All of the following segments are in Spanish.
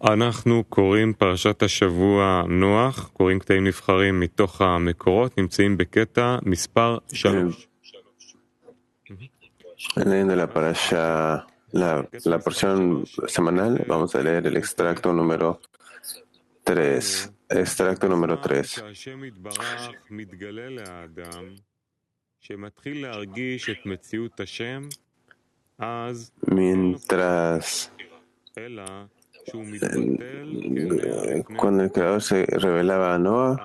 אנחנו קוראים פרשת השבוע נוח, קוראים קטעים נבחרים מתוך המקורות, נמצאים בקטע מספר 3. Leyendo la parasha, la porción semanal, vamos a leer el extracto número 3. Extracto número 3. Mientras cuando el Creador se revelaba a Noah,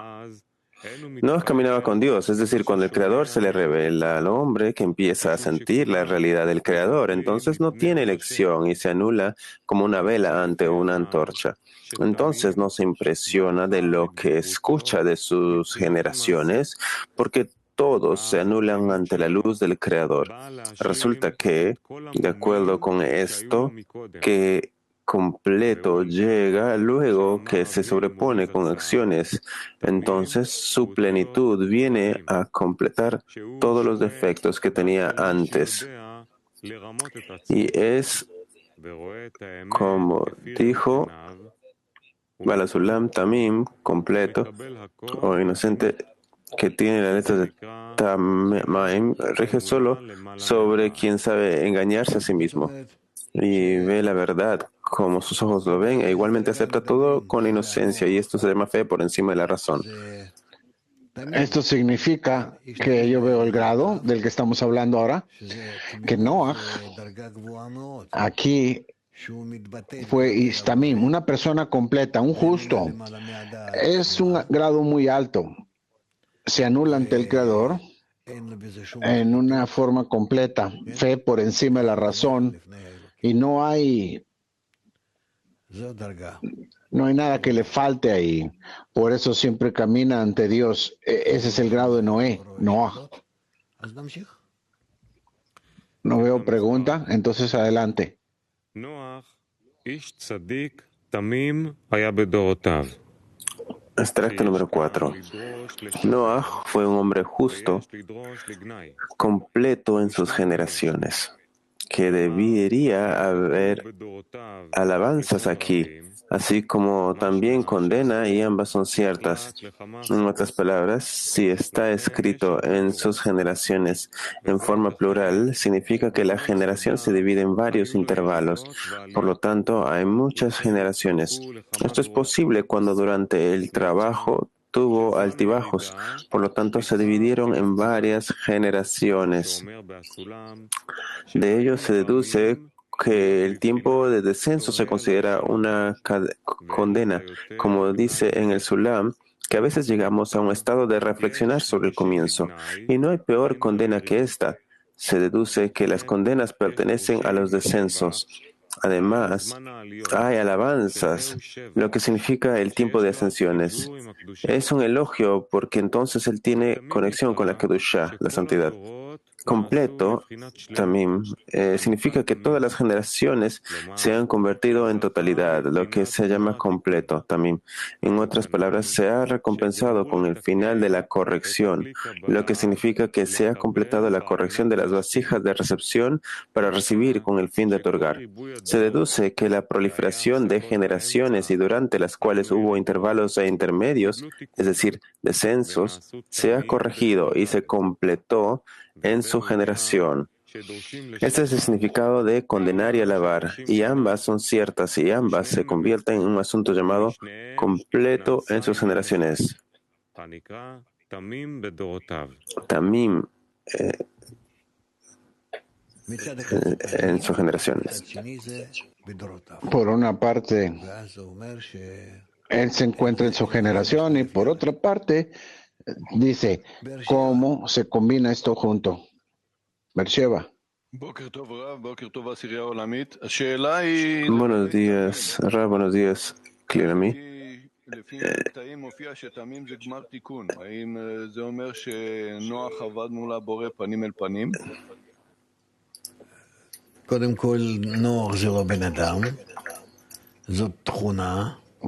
Noah caminaba con Dios, es decir, cuando el Creador se le revela al hombre que empieza a sentir la realidad del Creador, entonces no tiene elección y se anula como una vela ante una antorcha. Entonces no se impresiona de lo que escucha de sus generaciones, porque todos se anulan ante la luz del Creador. Resulta que, de acuerdo con esto, que completo llega luego que se sobrepone con acciones, entonces su plenitud viene a completar todos los defectos que tenía antes. Y es como dijo Balasulam Tamim, completo o inocente, que tiene la letra de Tamaim, rige solo sobre quien sabe engañarse a sí mismo y ve la verdad como sus ojos lo ven e igualmente acepta todo con inocencia, y esto se llama fe por encima de la razón. Esto significa que yo veo el grado del que estamos hablando ahora, que Noah aquí fue Istamim, una persona completa, un justo. Es un grado muy alto. Se anula ante el Creador en una forma completa, fe por encima de la razón, y no hay nada que le falte ahí. Por eso siempre camina ante Dios. Ese es el grado de Noah. No veo pregunta, entonces adelante. Extracto número 4. Noah fue un hombre justo, completo en sus generaciones, que debería haber alabanzas aquí, así como también condena, y ambas son ciertas. En otras palabras, si está escrito en sus generaciones en forma plural, significa que la generación se divide en varios intervalos. Por lo tanto, hay muchas generaciones. Esto es posible cuando durante el trabajo tuvo altibajos, por lo tanto se dividieron en varias generaciones. De ello se deduce que el tiempo de descenso se considera una condena, como dice en el Sulam, que a veces llegamos a un estado de reflexionar sobre el comienzo, y no hay peor condena que esta. Se deduce que las condenas pertenecen a los descensos. Además, hay alabanzas, lo que significa el tiempo de ascensiones. Es un elogio porque entonces él tiene conexión con la Kedushá, la santidad. Completo también significa que todas las generaciones se han convertido en totalidad, lo que se llama completo también. En otras palabras, se ha recompensado con el final de la corrección, lo que significa que se ha completado la corrección de las vasijas de recepción para recibir con el fin de otorgar. Se deduce que la proliferación de generaciones y durante las cuales hubo intervalos e intermedios, es decir, descensos, se ha corregido y se completó en su generación. Este es el significado de condenar y alabar, y ambas son ciertas y ambas se convierten en un asunto llamado completo en sus generaciones. Tamim en sus generaciones. Por una parte, él se encuentra en su generación, y por otra parte, dice, ¿cómo se combina esto junto? Beersheba. Buenos días, Ra, buenos días, Clearamy.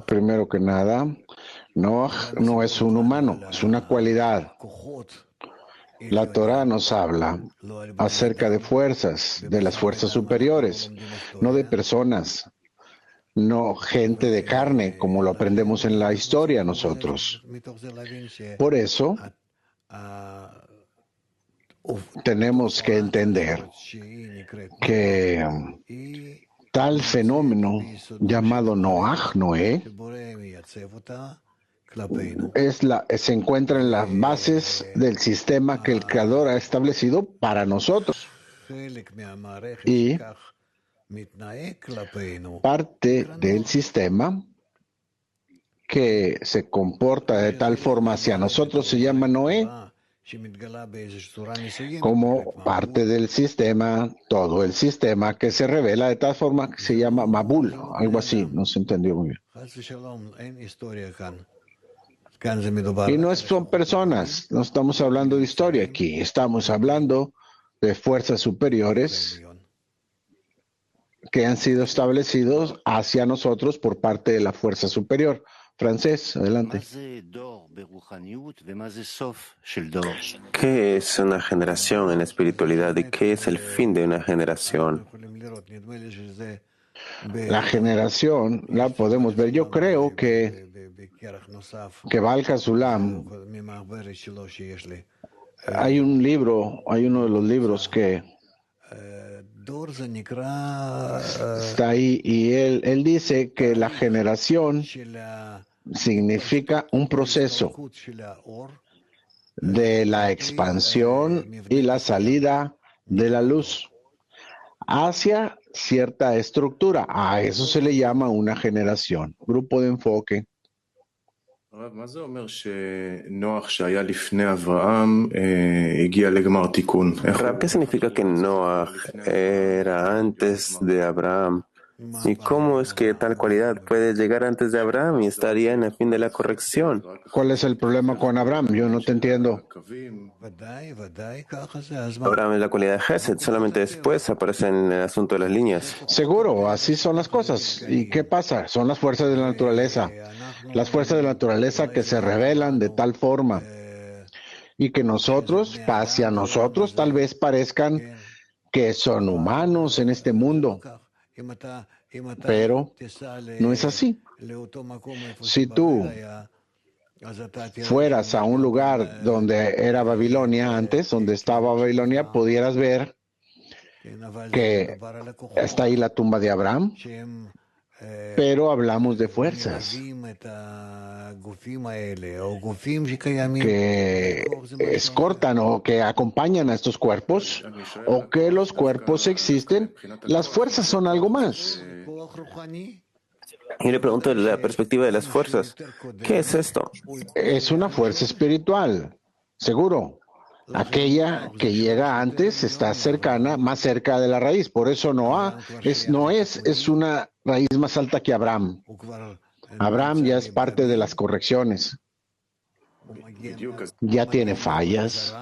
Primero que nada, Noah no es un humano, es una cualidad. La Torah nos habla acerca de fuerzas, de las fuerzas superiores, no de personas. no gente de carne, como lo aprendemos en la historia nosotros. Por eso tenemos que entender que tal fenómeno llamado Noé, se encuentra en las bases del sistema que el Creador ha establecido para nosotros. Y parte del sistema que se comporta de tal forma hacia nosotros se llama Noé, como parte del sistema, todo el sistema que se revela de tal forma que se llama Mabul, algo así, no se entendió muy bien. Y no son personas, no estamos hablando de historia aquí, estamos hablando de fuerzas superiores que han sido establecidos hacia nosotros por parte de la fuerza superior. Francés, adelante. ¿Qué es una generación en la espiritualidad y qué es el fin de una generación? La generación la podemos ver. Yo creo que Baal Sulam, hay un libro, hay uno de los libros que está ahí y él dice que la generación significa un proceso de la expansión y la salida de la luz hacia cierta estructura. A eso se le llama una generación, grupo de enfoque. ¿Qué significa que Noah era antes de Abraham? ¿Y cómo es que tal cualidad puede llegar antes de Abraham y estaría en el fin de la corrección? ¿Cuál es el problema con Abraham? Yo no te entiendo. Abraham es la cualidad de Gesed, solamente después aparece en el asunto de las líneas. Seguro, así son las cosas. ¿Y qué pasa? Son las fuerzas de la naturaleza. Las fuerzas de la naturaleza que se revelan de tal forma y que nosotros, hacia nosotros, tal vez parezcan que son humanos en este mundo. Pero no es así. Si tú fueras a un lugar donde era Babilonia antes, donde estaba Babilonia, pudieras ver que está ahí la tumba de Abraham, pero hablamos de fuerzas que escortan o que acompañan a estos cuerpos, o que los cuerpos existen. Las fuerzas son algo más. Y le pregunto desde la perspectiva de las fuerzas, ¿qué es esto? Es una fuerza espiritual, seguro. Aquella que llega antes está cercana, más cerca de la raíz. Por eso es una raíz más alta que Abraham. Abraham ya es parte de las correcciones. Ya tiene fallas.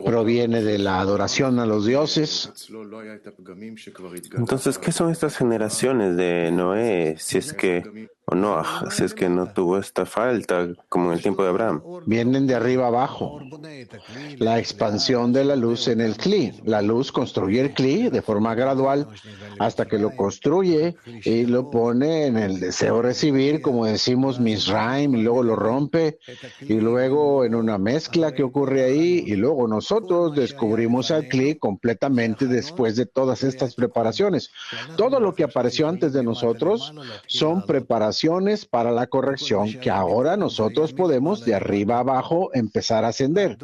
Proviene de la adoración a los dioses. Entonces, ¿qué son estas generaciones de Noé, si es que no tuvo esta falta, como en el tiempo de Abraham? Vienen de arriba abajo. La expansión de la luz en el Kli. La luz construye el Kli de forma gradual hasta que lo construye y lo pone en el deseo recibir, como decimos, Misraim, y luego lo rompe, y luego en una mezcla que ocurre ahí, y luego nosotros descubrimos al Kli completamente después de todas estas preparaciones. Todo lo que apareció antes de nosotros son preparaciones para la corrección que ahora nosotros podemos de arriba abajo empezar a ascender.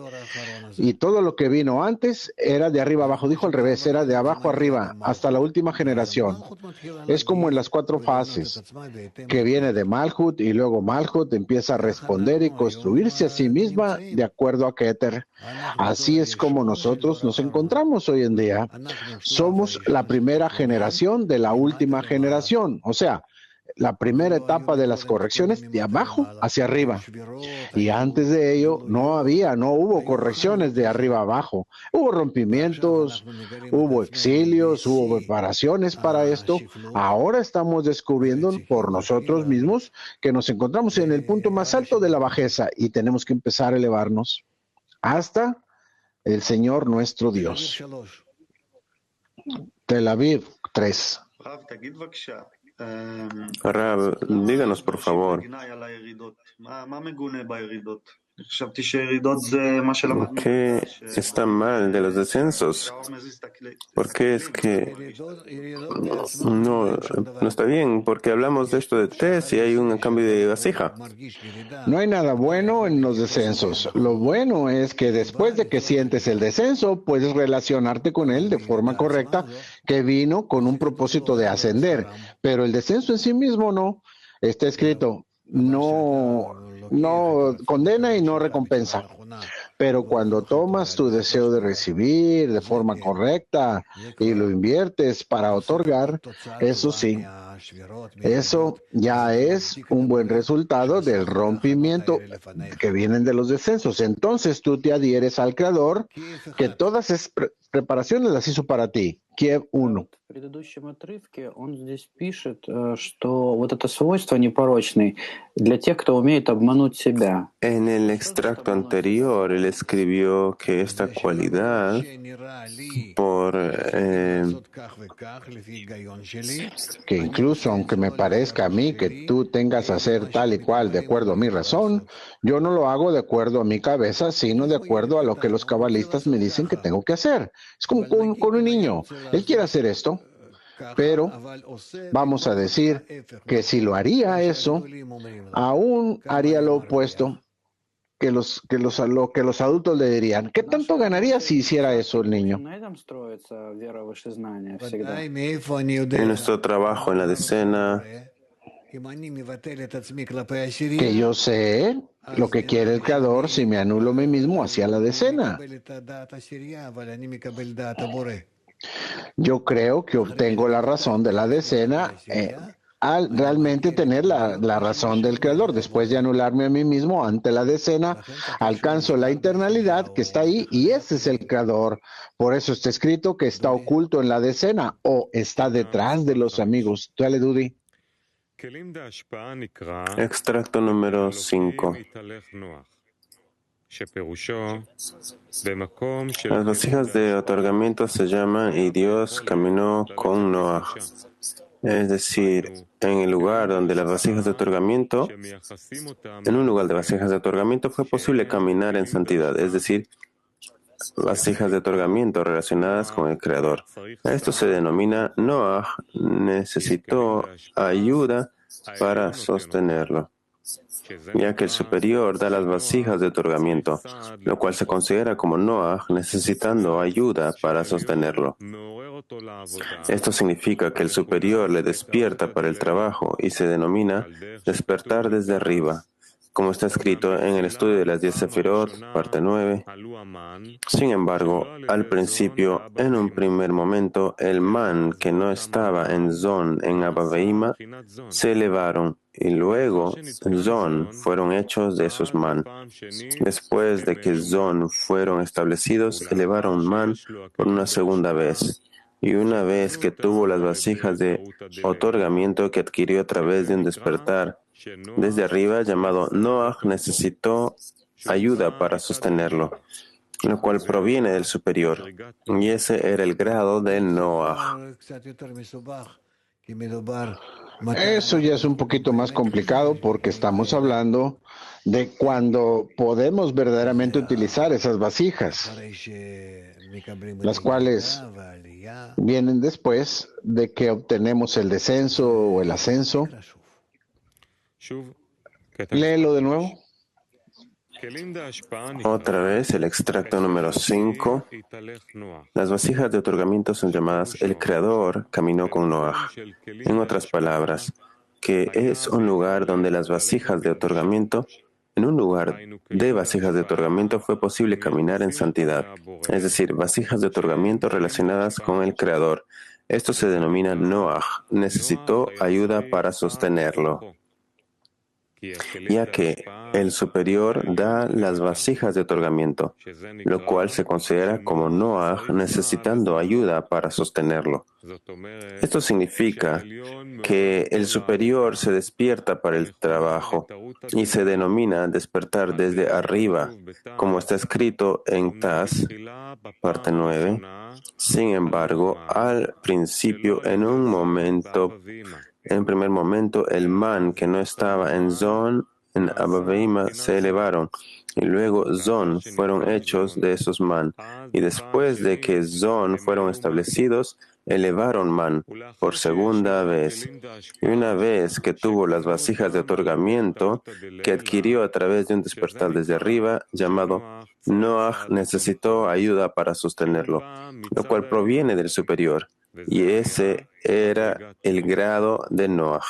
Y todo lo que vino antes era de arriba abajo, dijo al revés, era de abajo arriba hasta la última generación. Es como en las 4 fases, que viene de Malhut y luego Malhut empieza a responder y construirse a sí misma de acuerdo a Keter. Así es como nosotros nos encontramos hoy en día. Somos la primera generación de la última generación, o sea, la primera etapa de las correcciones de abajo hacia arriba. Y antes de ello no hubo correcciones de arriba abajo. Hubo rompimientos, hubo exilios, hubo preparaciones para esto. Ahora estamos descubriendo por nosotros mismos que nos encontramos en el punto más alto de la bajeza y tenemos que empezar a elevarnos hasta el Señor nuestro Dios. Tel Aviv 3. Rav, díganos por favor, ¿qué está mal de los descensos? ¿Por qué es que no está bien? Porque hablamos de esto de test y hay un cambio de vasija. No hay nada bueno en los descensos. Lo bueno es que después de que sientes el descenso, puedes relacionarte con él de forma correcta, que vino con un propósito de ascender. Pero el descenso en sí mismo no. Está escrito, no condena y no recompensa. Pero cuando tomas tu deseo de recibir de forma correcta y lo inviertes para otorgar, eso sí, eso ya es un buen resultado del rompimiento que vienen de los descensos. Entonces tú te adhieres al Creador, que todas esas preparaciones las hizo para ti. Kiev 1. В предыдущем отрывке он здесь пишет, что вот это свойство непорочный для тех, кто умеет обмануть себя. En el extracto anterior, él escribió que esta cualidad, que incluso aunque me parezca a mí que tú tengas a hacer tal y cual de acuerdo a mi razón, yo no lo hago de acuerdo a mi cabeza, sino de acuerdo a lo que los cabalistas me dicen que tengo que hacer. Es como con un niño. Él quiere hacer esto, pero vamos a decir que si lo haría eso, aún haría lo opuesto que los adultos le dirían. ¿Qué tanto ganaría si hiciera eso el niño? en nuestro trabajo en la decena, Que yo sé lo que quiere el Creador si me anulo a mí mismo hacia la decena. Yo creo que obtengo la razón de la decena al realmente tener la razón del Creador. Después de anularme a mí mismo ante la decena, alcanzo la internalidad que está ahí y ese es el Creador. Por eso está escrito que está oculto en la decena o está detrás de los amigos. Dale, Dudi. extracto número 5. Las vasijas de otorgamiento se llaman y Dios caminó con Noah. Es decir, en el lugar donde las vasijas de otorgamiento, en un lugar de vasijas de otorgamiento fue posible caminar en santidad, es decir, vasijas de otorgamiento relacionadas con el Creador. Esto se denomina Noah necesitó ayuda para sostenerlo, ya que el superior da las vasijas de otorgamiento, lo cual se considera como Noah necesitando ayuda para sostenerlo. Esto significa que el superior le despierta para el trabajo y se denomina despertar desde arriba, como está escrito en el estudio de las 10 Sefirot, parte 9. Sin embargo, al principio, en un primer momento, el man que no estaba en Zon, en Abba Veima, se elevaron y luego Zon fueron hechos de esos man. Después de que Zon fueron establecidos, elevaron man por una segunda vez. Y una vez que tuvo las vasijas de otorgamiento que adquirió a través de un despertar desde arriba llamado Noah, necesitó ayuda para sostenerlo, lo cual proviene del superior. Y ese era el grado de Noah. Eso ya es un poquito más complicado porque estamos hablando de cuando podemos verdaderamente utilizar esas vasijas, las cuales vienen después de que obtenemos el descenso o el ascenso. Léelo de nuevo. Otra vez, el extracto número 5. Las vasijas de otorgamiento son llamadas el Creador caminó con Noah. En otras palabras, que es un lugar donde las vasijas de otorgamiento, en un lugar de vasijas de otorgamiento fue posible caminar en santidad, es decir, vasijas de otorgamiento relacionadas con el Creador. Esto se denomina Noah, necesitó ayuda para sostenerlo. ya que el superior da las vasijas de otorgamiento, lo cual se considera como Noach necesitando ayuda para sostenerlo. Esto significa que el superior se despierta para el trabajo y se denomina despertar desde arriba, como está escrito en Taz, parte 9. Sin embargo, al principio, en primer momento, el man que no estaba en Zon, en Abba Veima, se elevaron, y luego Zon fueron hechos de esos man, y después de que Zon fueron establecidos, elevaron man por segunda vez. Y una vez que tuvo las vasijas de otorgamiento que adquirió a través de un despertar desde arriba, llamado Noach, necesitó ayuda para sostenerlo, lo cual proviene del superior, y ese era el grado de Noach.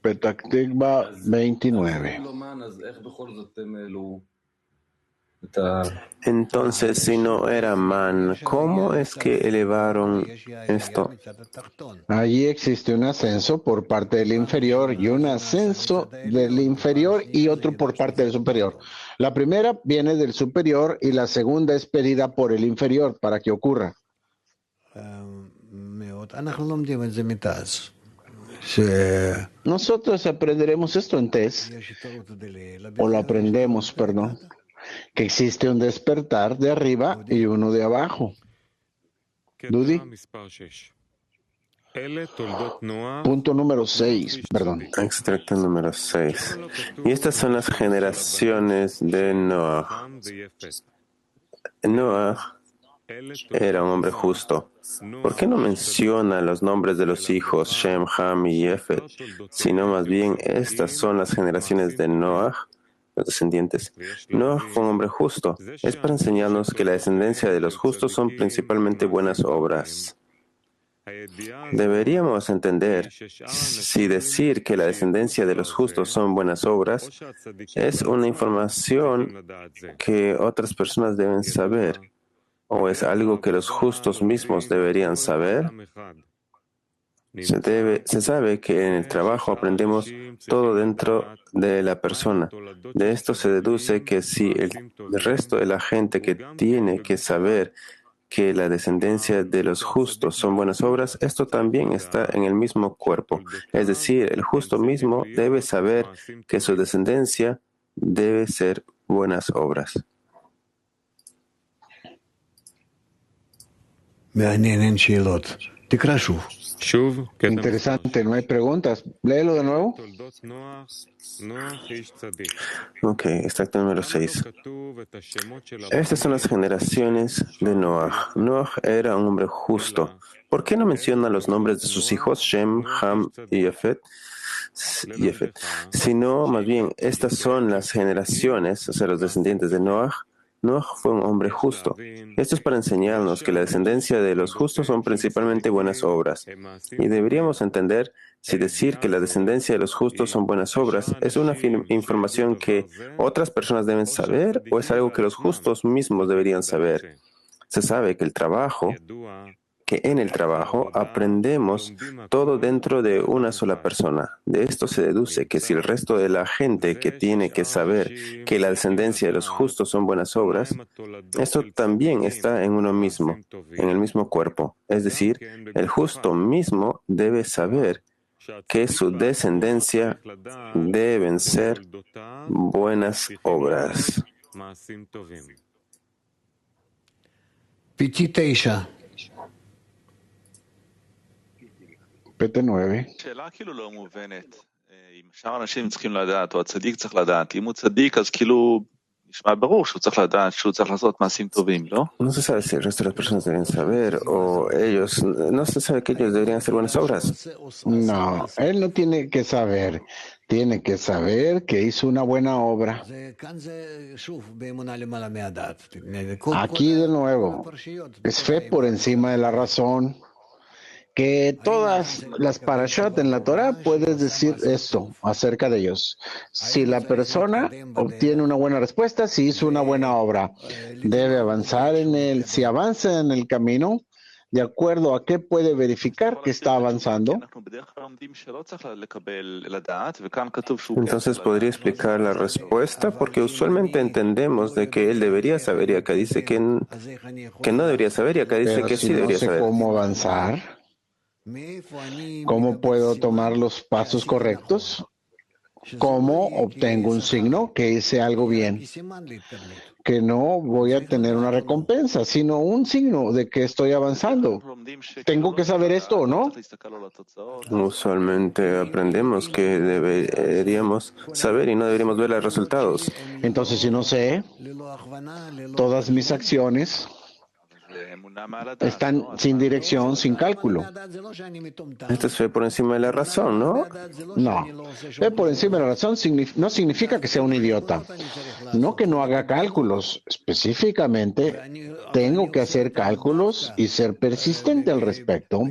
Petah Tikva 29. Entonces, si no era man, ¿cómo es que elevaron esto? Allí existe un ascenso por parte del inferior y un ascenso del inferior y otro por parte del superior. La primera viene del superior y la segunda es pedida por el inferior para que ocurra. Nosotros aprenderemos esto en Tez, o lo aprendemos, perdón, que existe un despertar de arriba y uno de abajo. Dudi. Punto número 6, perdón. Extracto número 6. Y estas son las generaciones de Noach. Noach era un hombre justo. ¿Por qué no menciona los nombres de los hijos Shem, Ham y Yefet, sino más bien estas son las generaciones de Noach, los descendientes? Noach fue un hombre justo. Es para enseñarnos que la descendencia de los justos son principalmente buenas obras. Deberíamos entender si decir que la descendencia de los justos son buenas obras es una información que otras personas deben saber, o es algo que los justos mismos deberían saber. Se sabe que en el trabajo aprendemos todo dentro de la persona. De esto se deduce que si el resto de la gente que tiene que saber que la descendencia de los justos son buenas obras, esto también está en el mismo cuerpo. Es decir, el justo mismo debe saber que su descendencia debe ser buenas obras. Interesante, no hay preguntas. Léelo de nuevo. Ok, extracto número 6. Estas son las generaciones de Noach. Noach era un hombre justo. ¿Por qué no menciona los nombres de sus hijos, Shem, Ham y Yefet? Sino, más bien, estas son las generaciones, o sea, los descendientes de Noach. Noach fue un hombre justo. Esto es para enseñarnos que la descendencia de los justos son principalmente buenas obras. Y deberíamos entender si decir que la descendencia de los justos son buenas obras es una información que otras personas deben saber o es algo que los justos mismos deberían saber. Se sabe que en el trabajo aprendemos todo dentro de una sola persona. De esto se deduce que si el resto de la gente que tiene que saber que la descendencia de los justos son buenas obras, esto también está en uno mismo, en el mismo cuerpo. Es decir, el justo mismo debe saber que su descendencia deben ser buenas obras. PT9. No se sabe si el resto de las personas deben saber o ellos, no se sabe que ellos deberían hacer buenas obras. No, él no tiene que saber. Tiene que saber que hizo una buena obra. Aquí de nuevo, es fe por encima de la razón. Que todas las parashat en la Torah puedes decir esto acerca de ellos. Si la persona obtiene una buena respuesta, si hizo una buena obra, debe avanzar en él. Si avanza en el camino, ¿De acuerdo a qué puede verificar que está avanzando? Entonces podría explicar la respuesta porque usualmente entendemos de que él debería saber y acá dice que no debería saber y acá dice Pero que si sí no debería sé saber. cómo avanzar, ¿cómo puedo tomar los pasos correctos? ¿Cómo obtengo un signo que hice algo bien? Que no voy a tener una recompensa, sino un signo de que estoy avanzando. ¿Tengo que saber esto o no? Usualmente aprendemos que deberíamos saber y no deberíamos ver los resultados. Entonces, si no sé, todas mis acciones están sin dirección, sin cálculo. Esto es fe por encima de la razón, ¿no? No. Ve por encima de la razón no significa que sea un idiota. No que no haga cálculos. Específicamente, tengo que hacer cálculos y ser persistente al respecto.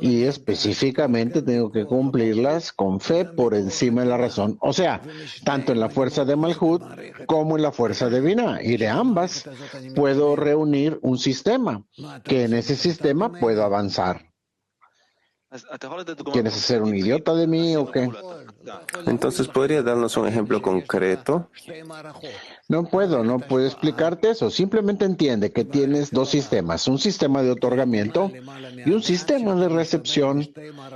Y específicamente tengo que cumplirlas con fe por encima de la razón. O sea, tanto en la fuerza de Malhut como en la fuerza de Binah. Y de ambas puedo reunir un sistema, que en ese sistema puedo avanzar. ¿Quieres hacer un idiota de mí o qué? Entonces, ¿podría darnos un ejemplo concreto? No puedo explicarte eso. Simplemente entiende que tienes dos sistemas, un sistema de otorgamiento y un sistema de recepción.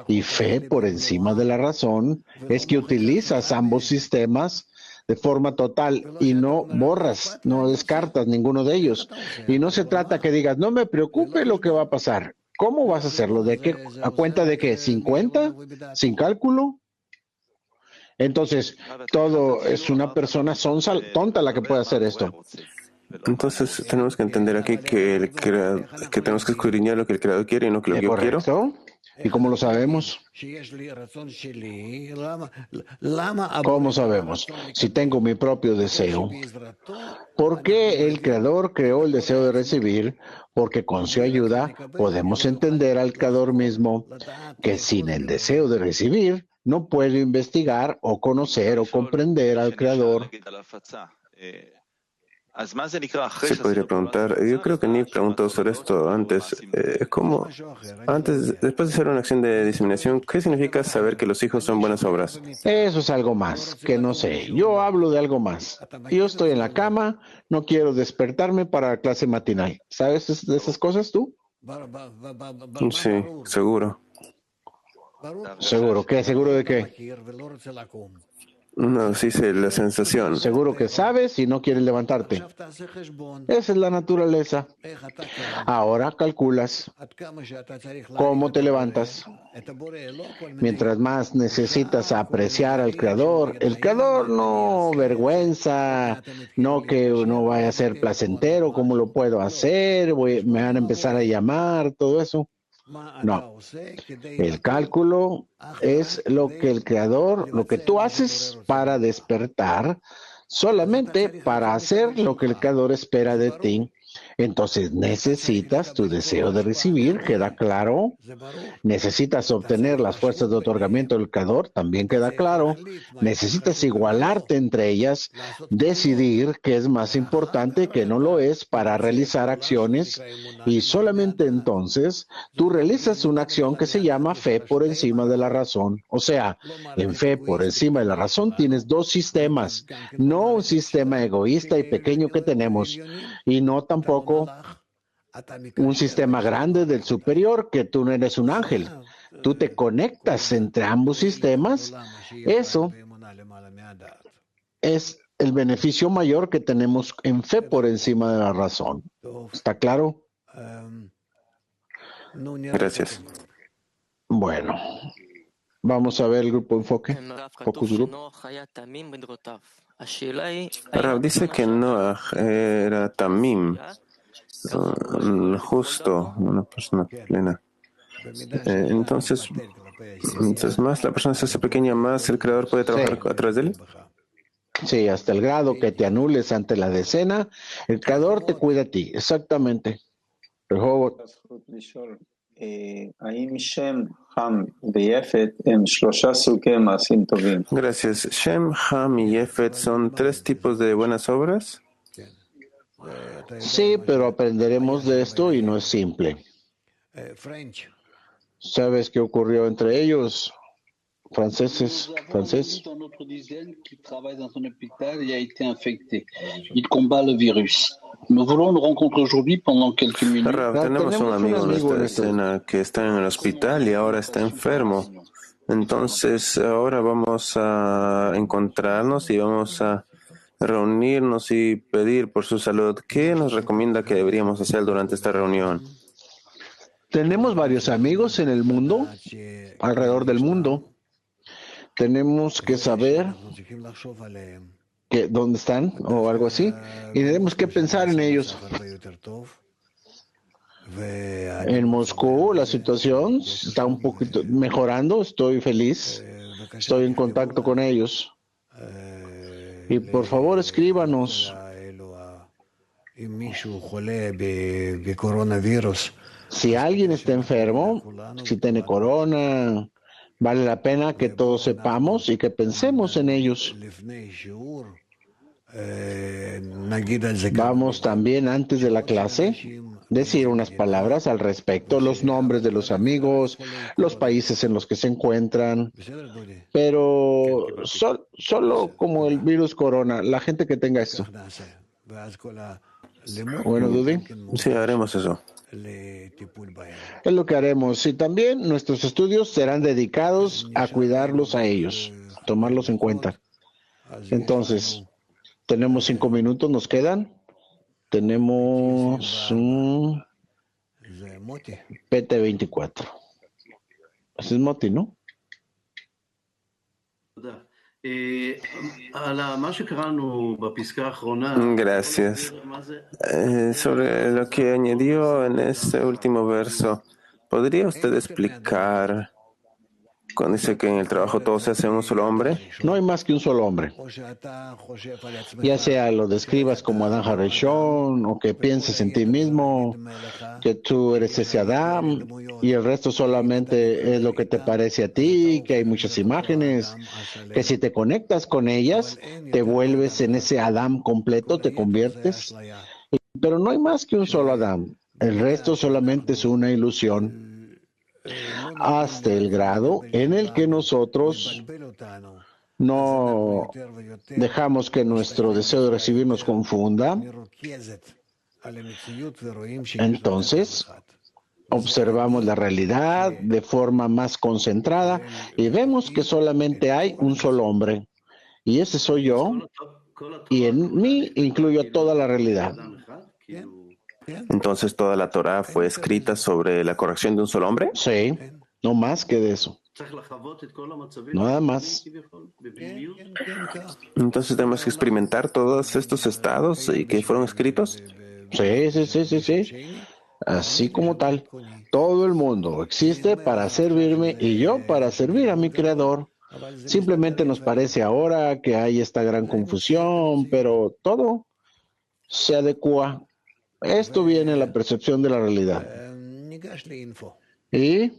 Y fe por encima de la razón es que utilizas ambos sistemas de forma total y no borras, no descartas ninguno de ellos. Y no se trata que digas, no me preocupe lo que va a pasar. ¿Cómo vas a hacerlo? ¿De qué? ¿A cuenta de qué? ¿50? ¿Sin cálculo? Entonces, todo es una persona tonta la que puede hacer esto. Entonces, tenemos que entender aquí que, que tenemos que escudriñar lo que el creador quiere y no lo que yo quiero. ¿Correcto? ¿Y cómo lo sabemos? ¿Cómo sabemos? Si tengo mi propio deseo, ¿por qué el Creador creó el deseo de recibir? Porque con su ayuda podemos entender al Creador mismo que sin el deseo de recibir no puedo investigar o conocer o comprender al Creador. Se podría preguntar, yo creo que Nick preguntó sobre esto antes, después de hacer una acción de diseminación, ¿qué significa saber que los hijos son buenas obras? Eso es algo más, que no sé. Yo hablo de algo más. Yo estoy en la cama, no quiero despertarme para la clase matinal. ¿Sabes de esas cosas tú? Sí, seguro. ¿Seguro? ¿Qué? ¿Seguro de qué? No, sí sé, la sensación. Seguro que sabes y no quieres levantarte. Esa es la naturaleza. Ahora calculas cómo te levantas. Mientras más necesitas apreciar al Creador, el Creador no vergüenza, no que no vaya a ser placentero, ¿cómo lo puedo hacer? Me van a empezar a llamar, todo eso. No, el cálculo es lo que el creador, lo que tú haces para despertar, solamente para hacer lo que el creador espera de ti. Entonces necesitas tu deseo de recibir, ¿queda claro? Necesitas obtener las fuerzas de otorgamiento del creador, también queda claro. Necesitas igualarte entre ellas, decidir qué es más importante, qué no lo es, para realizar acciones, y solamente entonces tú realizas una acción que se llama fe por encima de la razón. O sea, en fe por encima de la razón tienes dos sistemas, no un sistema egoísta y pequeño que tenemos, y no tampoco un sistema grande del superior, que tú no eres un ángel. Tú te conectas entre ambos sistemas. Eso es el beneficio mayor que tenemos en fe por encima de la razón. ¿Está claro? Gracias. Bueno, vamos a ver el grupo enfoque. Focus Group. Ahora, dice que Noah era Tamim, justo, una persona plena. Entonces, más la persona se hace pequeña, más el creador puede trabajar a través de él. Sí, hasta el grado que te anules ante la decena, el creador te cuida a ti, exactamente. Rehovot. Gracias. Shem, Ham y Yefet son tres tipos de buenas obras. Sí, pero aprenderemos de esto y no es simple. ¿Sabes qué ocurrió entre ellos? Francés. Notre dizaine qui travaille dans un hôpital et a été infecté. Il combat le virus. Nous voulons le rencontrer aujourd'hui pendant quelques minutes. Rav, tenemos un amigo en esta en escena que está en el hospital y ahora está enfermo. Entonces, ahora vamos a encontrarnos y vamos a reunirnos y pedir por su salud. ¿Qué nos recomienda que deberíamos hacer durante esta reunión? Tenemos varios amigos en el mundo, alrededor del mundo. Tenemos que saber dónde están o algo así, y tenemos que pensar en ellos. En Moscú la situación está un poquito mejorando, estoy feliz, estoy en contacto con ellos. Y por favor escríbanos. Si alguien está enfermo, si tiene corona, vale la pena que todos sepamos y que pensemos en ellos. Vamos también antes de la clase decir unas palabras al respecto, los nombres de los amigos, los países en los que se encuentran, pero solo como el virus corona, la gente que tenga esto. Bueno, Dudi. Sí, haremos eso. Es lo que haremos. Y también nuestros estudios serán dedicados a cuidarlos a ellos, tomarlos en cuenta. Entonces, tenemos 5 minutos, nos quedan. Tenemos un PT24. Ese es Moti, ¿no? Gracias. Sobre lo que añadió en este último verso, ¿podría usted explicar cuando dice que en el trabajo todo se hace en un solo hombre? No hay más que un solo hombre. Ya sea lo describas como Adán Harishon o que pienses en ti mismo, que tú eres ese Adán y el resto solamente es lo que te parece a ti, que hay muchas imágenes, que si te conectas con ellas, te vuelves en ese Adán completo, te conviertes. Pero no hay más que un solo Adán. El resto solamente es una ilusión. Hasta el grado en el que nosotros no dejamos que nuestro deseo de recibir nos confunda, entonces observamos la realidad de forma más concentrada y vemos que solamente hay un solo hombre, y ese soy yo, y en mí incluyo toda la realidad. Entonces, ¿toda la Torah fue escrita sobre la corrección de un solo hombre? Sí, no más que de eso. Nada más. Entonces, ¿tenemos que experimentar todos estos estados y que fueron escritos? Sí. Así como tal. Todo el mundo existe para servirme y yo para servir a mi Creador. Simplemente nos parece ahora que hay esta gran confusión, pero todo se adecua. Esto viene a la percepción de la realidad. Y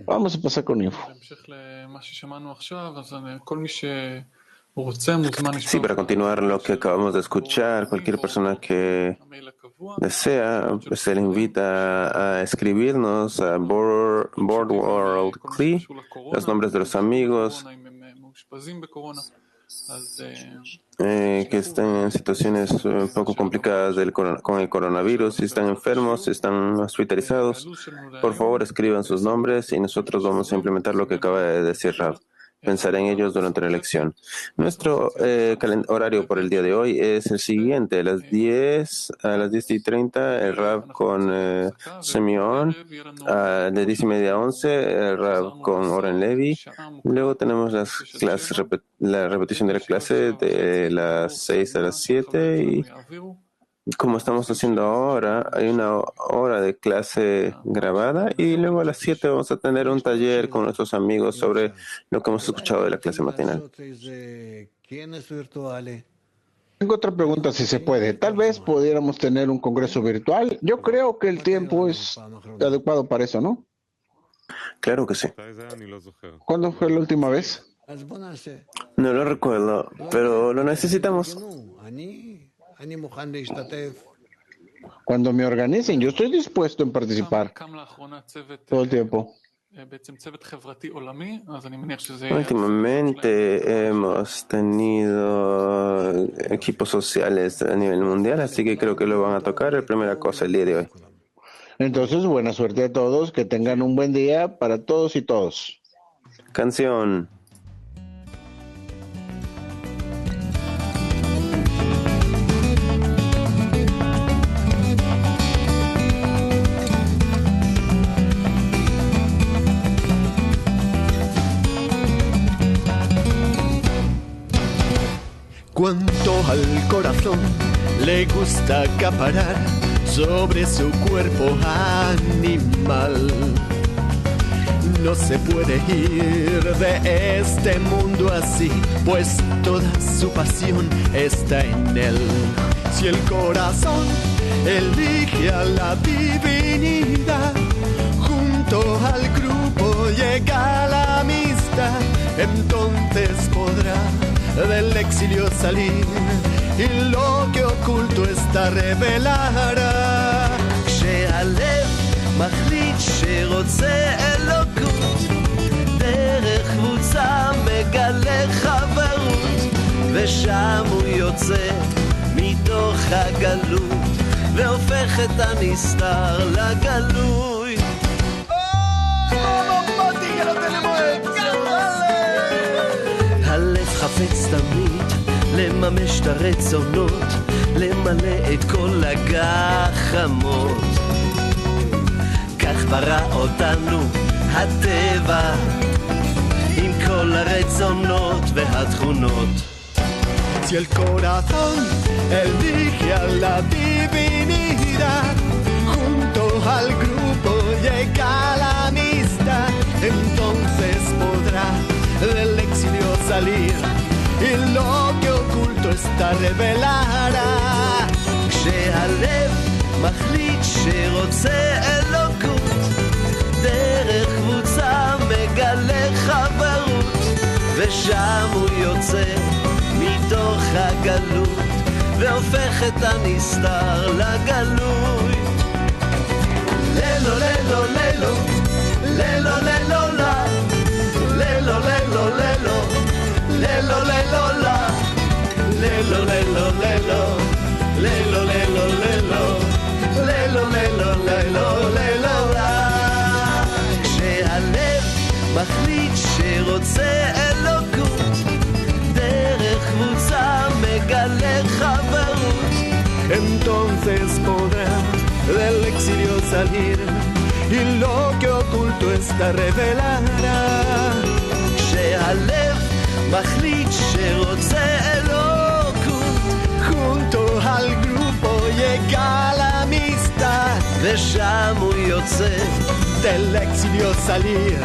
vamos a pasar con info. Sí, para continuar lo que acabamos de escuchar, cualquier persona que desea, se le invita a escribirnos a Board World Kli, los nombres de los amigos que están en situaciones un poco complicadas con el coronavirus, si están enfermos, si están hospitalizados. Por favor, escriban sus nombres y nosotros vamos a implementar lo que acaba de decir Rav. Pensaré en ellos durante la lección. Nuestro horario por el día de hoy es el siguiente. A las 10:30, el Rav con Simeón. De 10:30 a 11, el Rav con Oren Levi. Luego tenemos la repetición de la clase de las 6 a las 7 y como estamos haciendo ahora, hay una hora de clase grabada y luego a las 7 vamos a tener un taller con nuestros amigos sobre lo que hemos escuchado de la clase matinal. Tengo otra pregunta, si se puede. Tal vez pudiéramos tener un congreso virtual. Yo creo que el tiempo es adecuado para eso, ¿no? Claro que sí. ¿Cuándo fue la última vez? No lo recuerdo, pero lo necesitamos. Cuando me organicen, yo estoy dispuesto a participar todo el tiempo. Últimamente hemos tenido equipos sociales a nivel mundial, así que creo que lo van a tocar la primera cosa el día de hoy. Entonces, buena suerte a todos, que tengan un buen día para todos y todos. Canción. Cuanto al corazón le gusta acaparar sobre su cuerpo animal. No se puede ir de este mundo así, pues toda su pasión está en él. Si el corazón elige a la divinidad, junto al grupo llega la amistad, entonces podrá del exilio salir y lo que oculto está revelará. כשהלב מחליט שרוצה אלוקות, דרך קבוצה מגלה חברות, ושם הוא יוצא מתוך הגלות והופך את הנסתר לגלוי. הלב חפץ תמיד לממש את הרצונות, למלא את כל הגחמות. כך ברא אותנו הטבע עם כל הרצונות והתכונות. Si el corazón elige a la divinidad, junto al grupo llega la amistad, entonces podrá del exilio salir y lo que oculto está revelará. כשהלב מחליט שרוצה אלוקות, דרך קבוצה מגלה חברות, ושם הוא יוצא מתוך הגלות והופך את הנסתר לגלוי. לילו לילו לילו לילו לילו לה לילו לילו לילו לילו לילו לה לילו לילו לילו לילו לילו לילו לילו לילו לילו לה. כשהלב מחליט שרוצה אלוקות, דרך קבוצה מגלה חברות, entonces podrá del exilio salir y lo que oculto está revelará. כשהלב מחליט שרוצה אלוקות, junto al grupo llega la amistad, ושם הוא יוצא del exilio salir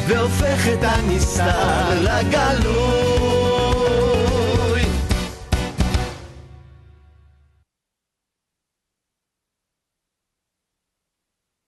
והופך את הנסתר לגלוי.